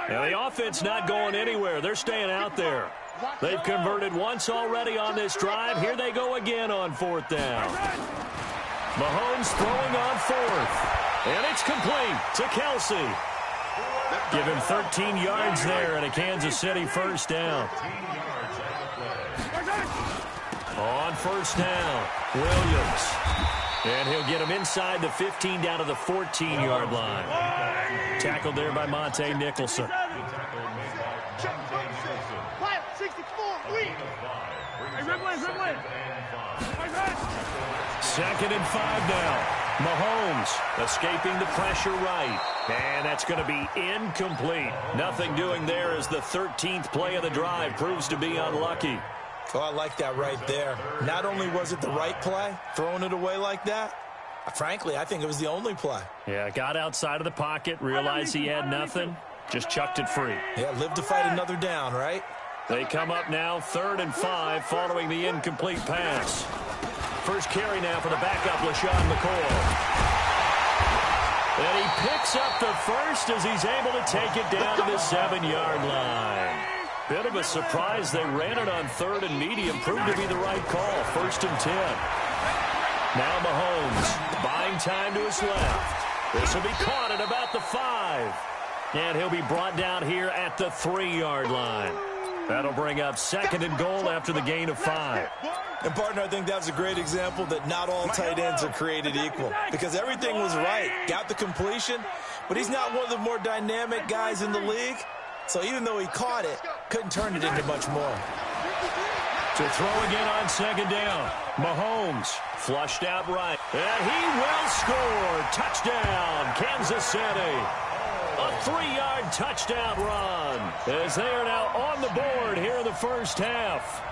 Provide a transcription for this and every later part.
And the offense not going anywhere. They're staying out there. They've converted once already on this drive. Here they go again on fourth down. Mahomes throwing on fourth. And it's complete to Kelsey. Give him 13 yards there and a Kansas City first down. On first down, Williams. And he'll get him inside the 15 down to the 14-yard line. Tackled there by Monte Nicholson. Second and 5 now. Mahomes escaping the pressure right. And that's going to be incomplete. Nothing doing there as the 13th play of the drive proves to be unlucky. Oh, I like that right there. Not only was it the right play, throwing it away like that, frankly, I think it was the only play. Yeah, got outside of the pocket, realized he had nothing, just chucked it free. Yeah, live to fight another down, right? They come up now 3rd and 5 following the incomplete pass. First carry now for the backup, LaShawn McCoy. And he picks up the first as he's able to take it down to the 7-yard line. Bit of a surprise. They ran it on 3rd and medium. Proved to be the right call. 1st and 10. Now Mahomes buying time to his left. This will be caught at about the 5. And he'll be brought down here at the 3-yard line. That'll bring up 2nd and goal after the gain of 5. And, partner, I think that's a great example that not all tight ends are created equal. Because everything was right. Got the completion, but he's not one of the more dynamic guys in the league. So even though he caught it, couldn't turn it into much more. To throw again on 2nd down. Mahomes flushed out right. And he will score. Touchdown, Kansas City. A 3-yard touchdown run as they are now on the board here in the first half.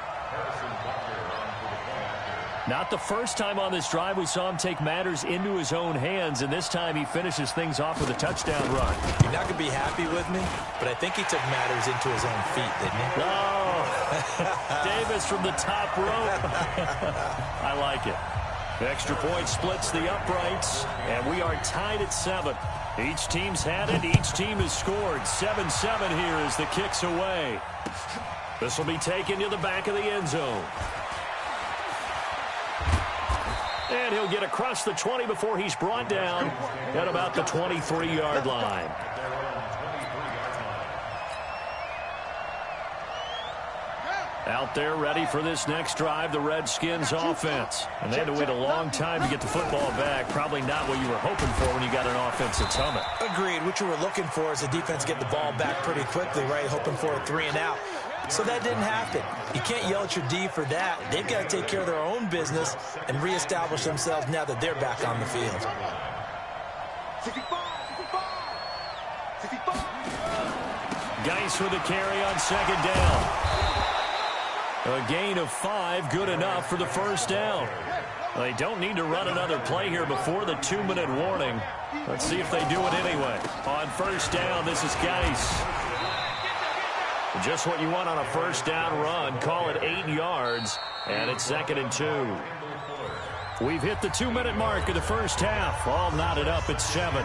Not the first time on this drive we saw him take matters into his own hands, and this time he finishes things off with a touchdown run. You're not going to be happy with me, but I think he took matters into his own feet, didn't he? Oh, Davis from the top rope. I like it. Extra point splits the uprights, and we are tied at 7. Each team's had it. Each team has scored. 7-7 here as the kick's away. This will be taken to the back of the end zone. And he'll get across the 20 before he's brought down at about the 23-yard line. Out there ready for this next drive, the Redskins offense. And they had to wait a long time to get the football back. Probably not what you were hoping for when you got an offense that's humming. Agreed. What you were looking for is the defense get the ball back pretty quickly, right? Hoping for a 3 and out. So that didn't happen. You can't yell at your D for that. They've got to take care of their own business and reestablish themselves now that they're back on the field. Geis with a carry on 2nd down. A gain of 5, good enough for the first down. They don't need to run another play here before the 2-minute warning. Let's see if they do it anyway. On first down, this is Geis. Just what you want on a first down run. Call it 8 yards, and it's 2nd and 2. We've hit the 2-minute mark of the first half. All knotted up at 7.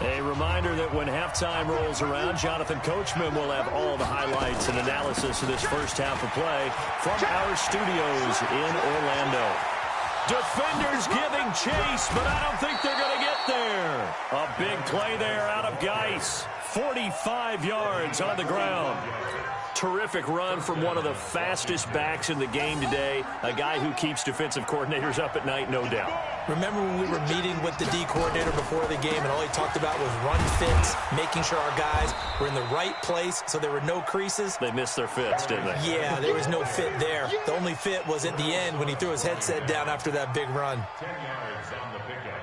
A reminder that when halftime rolls around, Jonathan Coachman will have all the highlights and analysis of this first half of play from our studios in Orlando. Defenders giving chase, but I don't think they're going to get there. A big play there out of Geis. 45 yards on the ground. Terrific run from one of the fastest backs in the game today. A guy who keeps defensive coordinators up at night, no doubt. Remember when we were meeting with the D coordinator before the game and all he talked about was run fits, making sure our guys were in the right place so there were no creases? They missed their fits, didn't they? Yeah, there was no fit there. The only fit was at the end when he threw his headset down after that big run. 10 yards on the pickup.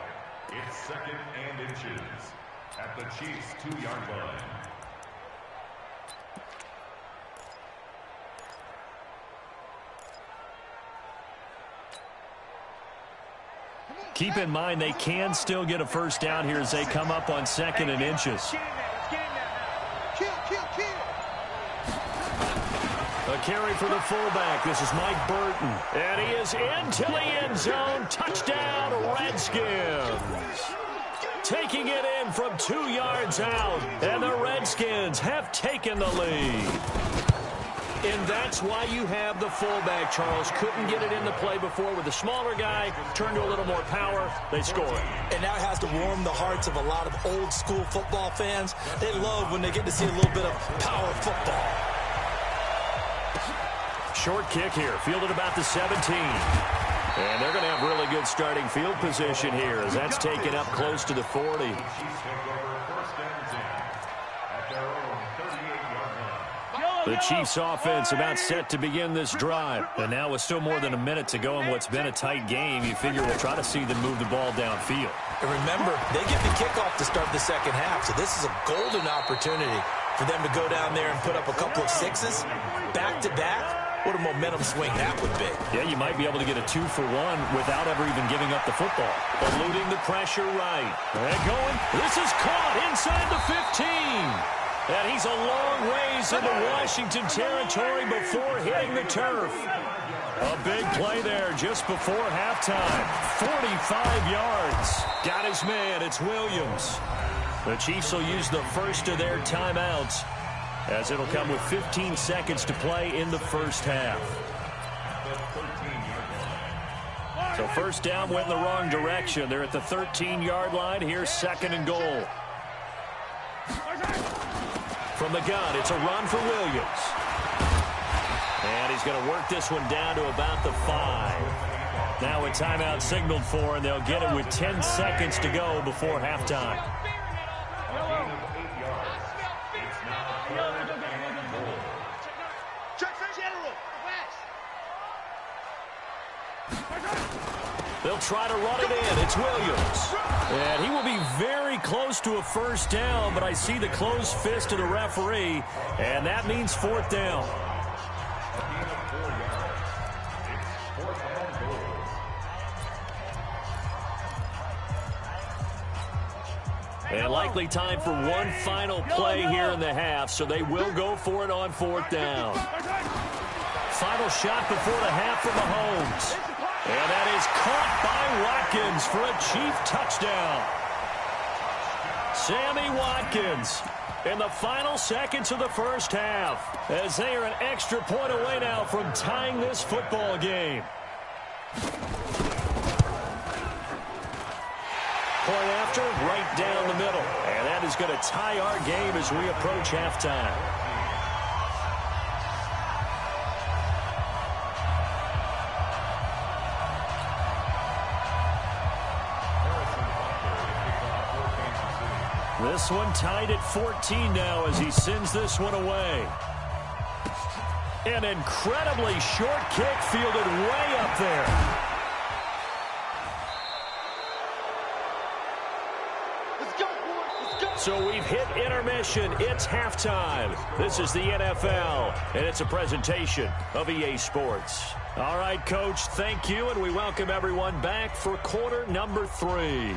It's 2nd and inches at the Chiefs' 2-yard line. Keep in mind they can still get a first down here as they come up on 2nd and inches. A carry for the fullback. This is Mike Burton. And he is into the end zone. Touchdown, Redskins. Taking it in from 2 yards out. And the Redskins have taken the lead. And that's why you have the fullback, Charles. Couldn't get it in the play before with the smaller guy. Turned to a little more power. They score it. And that has to warm the hearts of a lot of old-school football fans. They love when they get to see a little bit of power football. Short kick here, fielded about the 17. And they're going to have really good starting field position here as that's taken up close to the 40. The Chiefs offense about set to begin this drive. And now with still more than a minute to go in what's been a tight game, you figure we'll try to see them move the ball downfield. And remember, they get the kickoff to start the second half, so this is a golden opportunity for them to go down there and put up a couple of sixes back-to-back. What a momentum swing that would be. Yeah, you might be able to get a 2-for-1 without ever even giving up the football. Eluding the pressure right. And going. This is caught inside the 15. And he's a long ways into Washington territory before hitting the turf. A big play there just before halftime. 45 yards. Got his man. It's Williams. The Chiefs will use the first of their timeouts, as it'll come with 15 seconds to play in the first half. So first down went in the wrong direction. They're at the 13-yard line. Here's second and goal. From the gun, it's a run for Williams. And he's going to work this one down to about the 5. Now a timeout signaled for, and they'll get it with 10 seconds to go before halftime. They'll try to run it in. It's Williams. And he will be very close to a first down, but I see the closed fist of the referee, and that means fourth down. And likely time for one final play here in the half, so they will go for it on fourth down. Final shot before the half from Mahomes. And that is caught by Watkins for a Chief touchdown. Sammy Watkins in the final seconds of the first half, as they are an extra point away now from tying this football game. Point after, right down the middle. And that is going to tie our game as we approach halftime. This one tied at 14 now as he sends this one away. An incredibly short kick fielded way up there. So we've hit intermission. It's halftime. This is the NFL, and it's a presentation of EA Sports. All right, Coach, thank you, and we welcome everyone back for quarter number 3.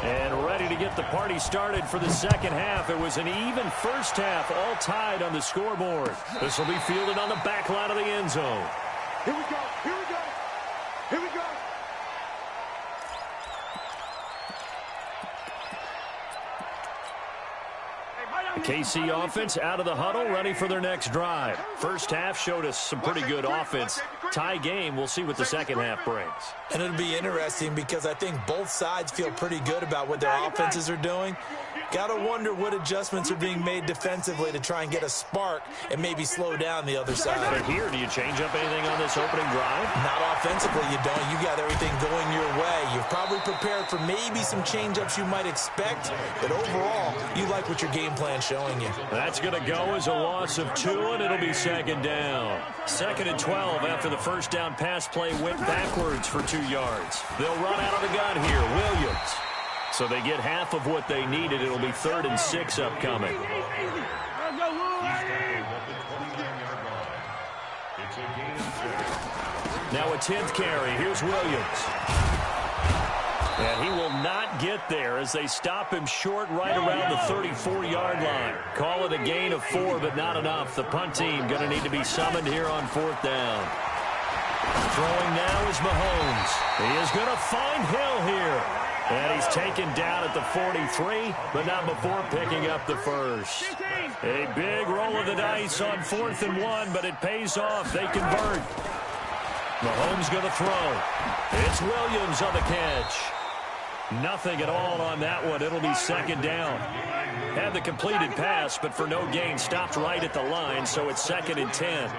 And ready to get the party started for the second half. It was an even first half, all tied on the scoreboard. This will be fielded on the back line of the end zone. Here we go, here we go, here we go. The KC offense out of the huddle, ready for their next drive. First half showed us some pretty good offense. Tie game, we'll see what the second half brings. And it'll be interesting because I think both sides feel pretty good about what their offenses are doing. Got to wonder what adjustments are being made defensively to try and get a spark and maybe slow down the other side. But here, do you change up anything on this opening drive? Not offensively, you don't. You got everything going your way. You've probably prepared for maybe some change-ups you might expect, but overall, you like what your game plan's showing you. That's going to go as a loss of 2, and it'll be second down. Second and 12 after the first down pass play went backwards for 2 yards. They'll run out of the gun here. Williams So they get half of what they needed. It'll be 3rd and 6 upcoming. Now a 10th carry. Here's Williams. And he will not get there as they stop him short right around the 34-yard line. Call it a gain of 4, but not enough. The punt team going to need to be summoned here on 4th down. Throwing now is Mahomes. He is going to find Hill here. And he's taken down at the 43, but not before picking up the first. A big roll of the dice on 4th and 1, but it pays off. They convert. Mahomes going to throw. It's Williams on the catch. Nothing at all on that one. It'll be 2nd down. Had the completed pass, but for no gain, stopped right at the line, so it's 2nd and 10.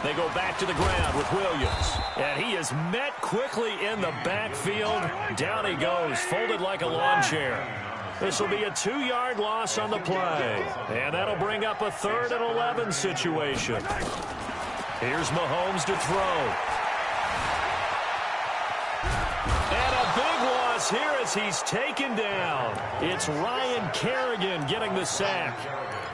They go back to the ground with Williams. And he is met quickly in the backfield. Down he goes, folded like a lawn chair. This will be a 2-yard loss on the play. And that'll bring up a 3rd and 11 situation. Here's Mahomes to throw. And a big loss here as he's taken down. It's Ryan Kerrigan getting the sack.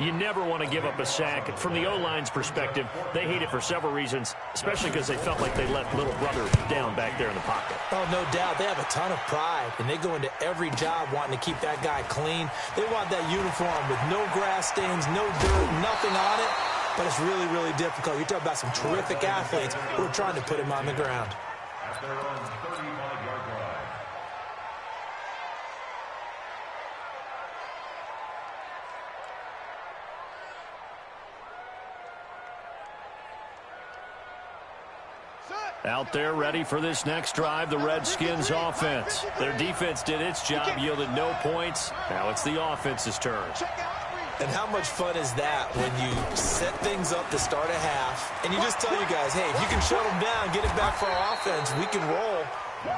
You never want to give up a sack. From the O-line's perspective, they hate it for several reasons, especially because they felt like they let little brother down back there in the pocket. Oh, no doubt. They have a ton of pride, and they go into every job wanting to keep that guy clean. They want that uniform with no grass stains, no dirt, nothing on it, but it's really, really difficult. You're talking about some terrific athletes who are trying to put him on the ground. At their own 35-yard line. Out there ready for this next drive, the Redskins offense. Their defense did its job, yielded no points. Now it's the offense's turn. And how much fun is that when you set things up to start a half, and you just tell you guys, hey, if you can shut them down, get it back for our offense, we can roll.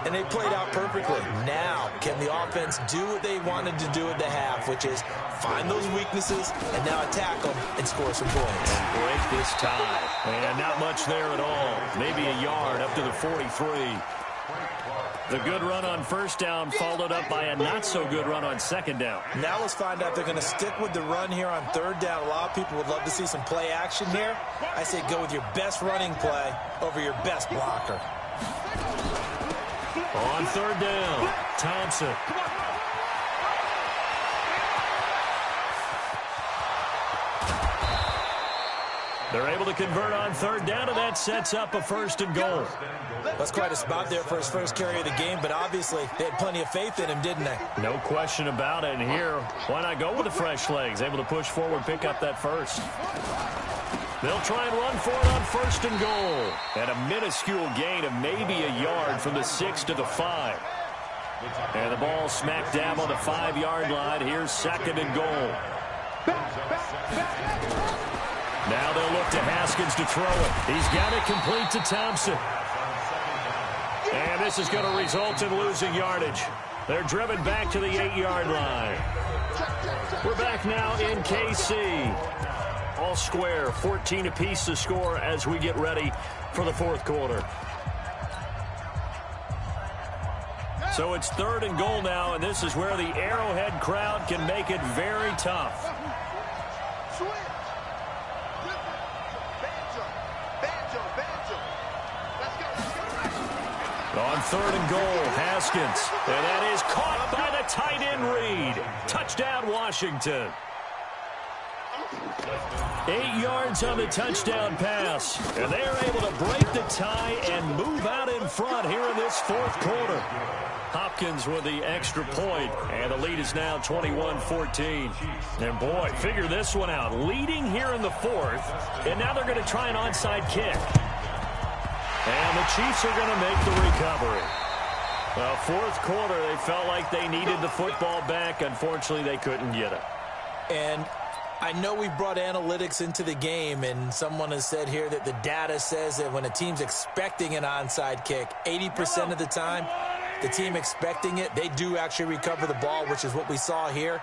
And they played out perfectly. Now, can the offense do what they wanted to do at the half, which is find those weaknesses and now attack them and score some points. And break this tie. And not much there at all. Maybe a yard up to the 43. The good run on 1st down followed up by a not-so-good run on 2nd down. Now let's find out if they're going to stick with the run here on 3rd down. A lot of people would love to see some play action here. I say go with your best running play over your best blocker. On 3rd down, Thompson. They're able to convert on 3rd down, and that sets up a 1st and goal. That's quite a spot there for his first carry of the game, but obviously they had plenty of faith in him, didn't they? No question about it. And here, why not go with the fresh legs? Able to push forward, pick up that first. They'll try and run for it on 1st and goal. And a minuscule gain of maybe a yard from the 6 to the 5. And the ball smack dab on the 5-yard line. Here's 2nd and goal. Now they'll look to Haskins to throw it. He's got it complete to Thompson. And this is going to result in losing yardage. They're driven back to the 8-yard line. We're back now in KC. All square, 14 apiece to score as we get ready for the 4th quarter. So it's 3rd and goal now, and this is where the Arrowhead crowd can make it very tough. On 3rd and goal, Haskins. And that is caught by the tight end Reed. Touchdown, Washington. 8 yards on the touchdown pass. And they are able to break the tie and move out in front here in this 4th quarter. Hopkins with the extra point, and the lead is now 21-14. And boy, figure this one out. Leading here in the 4th, and now they're going to try an onside kick. And the Chiefs are going to make the recovery. Well, 4th quarter, they felt like they needed the football back. Unfortunately, they couldn't get it. And I know we brought analytics into the game, and someone has said here that the data says that when a team's expecting an onside kick, 80% of the time, the team expecting it, they do actually recover the ball, which is what we saw here.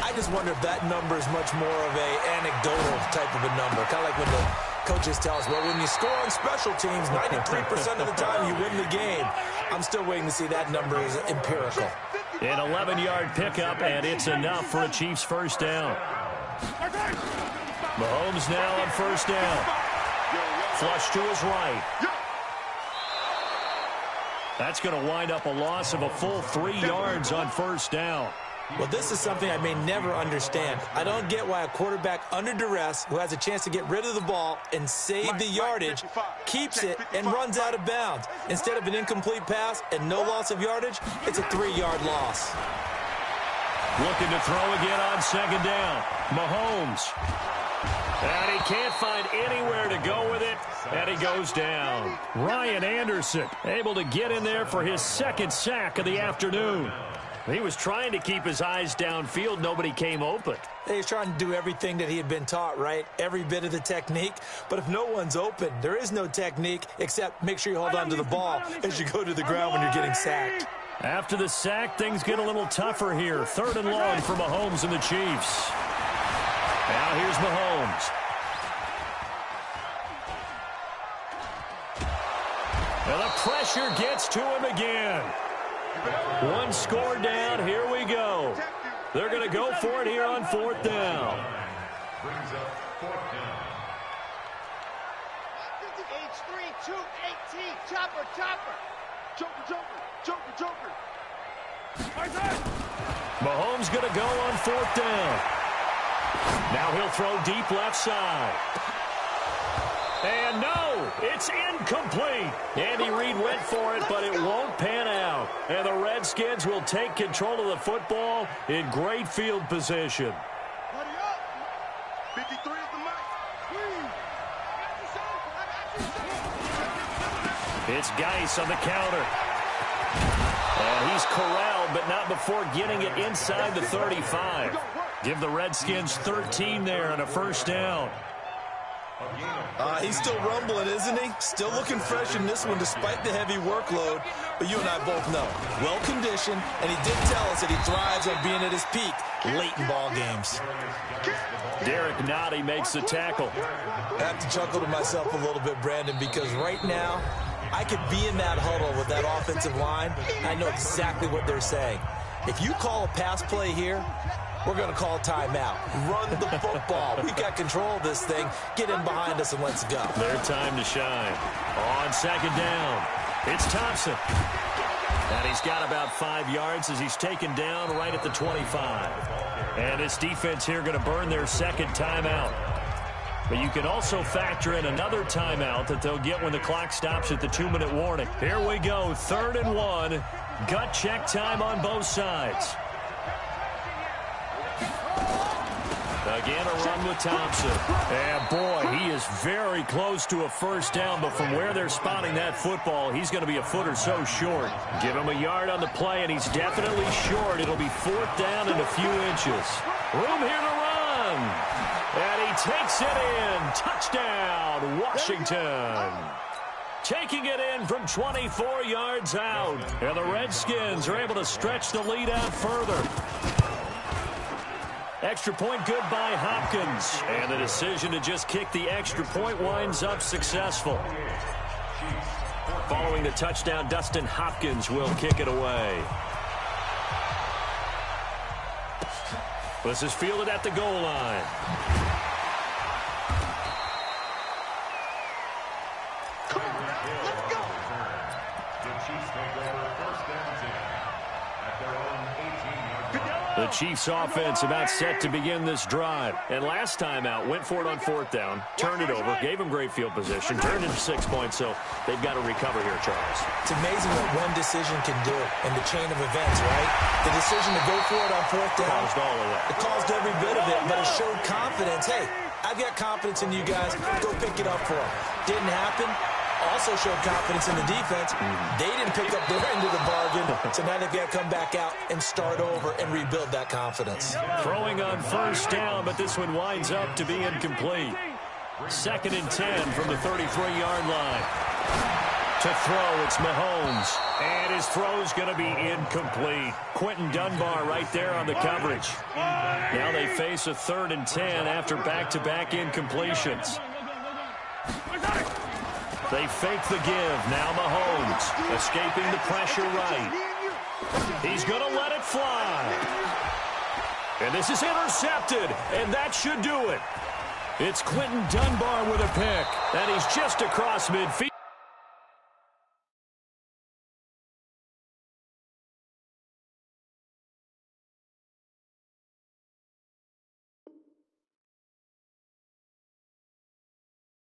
I just wonder if that number is much more of a anecdotal type of a number, kind of like when the Coaches tell us, well, when you score on special teams, 93% of the time you win the game. I'm still waiting to see that number is empirical. An 11-yard pickup, and it's enough for a Chiefs first down. Mahomes now on first down. Flush to his right. That's going to wind up a loss of a full 3 yards on first down. Well, this is something I may never understand. I don't get why a quarterback under duress who has a chance to get rid of the ball and save the yardage keeps it and runs out of bounds. Instead of an incomplete pass and no loss of yardage, it's a 3-yard loss. Looking to throw again on second down. Mahomes. And he can't find anywhere to go with it, and he goes down. Ryan Anderson able to get in there for his second sack of the afternoon. He was trying to keep his eyes downfield. Nobody came open. He was trying to do everything that he had been taught, right? Every bit of the technique. But if no one's open, there is no technique except make sure you hold on to the ball as you go to the ground when you're getting sacked. After the sack, things get a little tougher here. 3rd and long for Mahomes and the Chiefs. Now here's Mahomes. And the pressure gets to him again. 1 score down. Here we go. They're going to go for it here on 4th down. Brings up 4th down. H3, 218, chopper, chopper. Joker. Mahomes going to go on 4th down. Now he'll throw deep left side. And no, it's incomplete. Andy Reid went for it, but it won't pan out. And the Redskins will take control of the football in great field position. Buddy up. 53 is the mark. It's Geis on the counter. And he's corralled, but not before getting it inside the 35. Give the Redskins 13 there on a first down. He's still rumbling, isn't he? Still looking fresh in this one despite the heavy workload. But you and I both know, well-conditioned, and he did tell us that he thrives on being at his peak late in ball games. Derek Nottie makes the tackle. I have to chuckle to myself a little bit, Brandon, because right now I could be in that huddle with that offensive line, and I know exactly what they're saying. If you call a pass play here, we're going to call timeout. Run the football. We've got control of this thing. Get in behind us and let's go. Their time to shine. On second down, it's Thompson. And he's got about 5 yards as he's taken down right at the 25. And this defense here going to burn their second timeout. But you can also factor in another timeout that they'll get when the clock stops at the 2-minute warning. Here we go, 3rd and 1. Gut check time on both sides. Again, a run with Thompson. And boy, he is very close to a first down, but from where they're spotting that football, he's going to be a foot or so short. Give him a yard on the play, and he's definitely short. It'll be 4th down and a few inches. Room here to run. And he takes it in. Touchdown, Washington. Taking it in from 24 yards out. And the Redskins are able to stretch the lead out further. Extra point good by Hopkins. And the decision to just kick the extra point winds up successful. Following the touchdown, Dustin Hopkins will kick it away. This is fielded at the goal line. The Chiefs offense about set to begin this drive. And last time out, went for it on 4th down, turned it over, gave them great field position, turned into 6 points, so they've got to recover here, Charles. It's amazing what one decision can do in the chain of events, right? The decision to go for it on 4th down. Caused all of that. It caused every bit of it, but it showed confidence. Hey, I've got confidence in you guys. Go pick it up for them. Didn't happen. Also showed confidence in the defense. They didn't pick up their end of the bargain, so now they've got to come back out and start over and rebuild that confidence. Throwing on first down, but this one winds up to be incomplete. 2nd and 10 from the 33-yard line. To throw, it's Mahomes. And his throw's going to be incomplete. Quentin Dunbar right there on the coverage. Now they face a 3rd and 10 after back-to-back incompletions. They fake the give. Now Mahomes escaping the pressure right. He's going to let it fly. And this is intercepted, and that should do it. It's Quentin Dunbar with a pick, and he's just across midfield.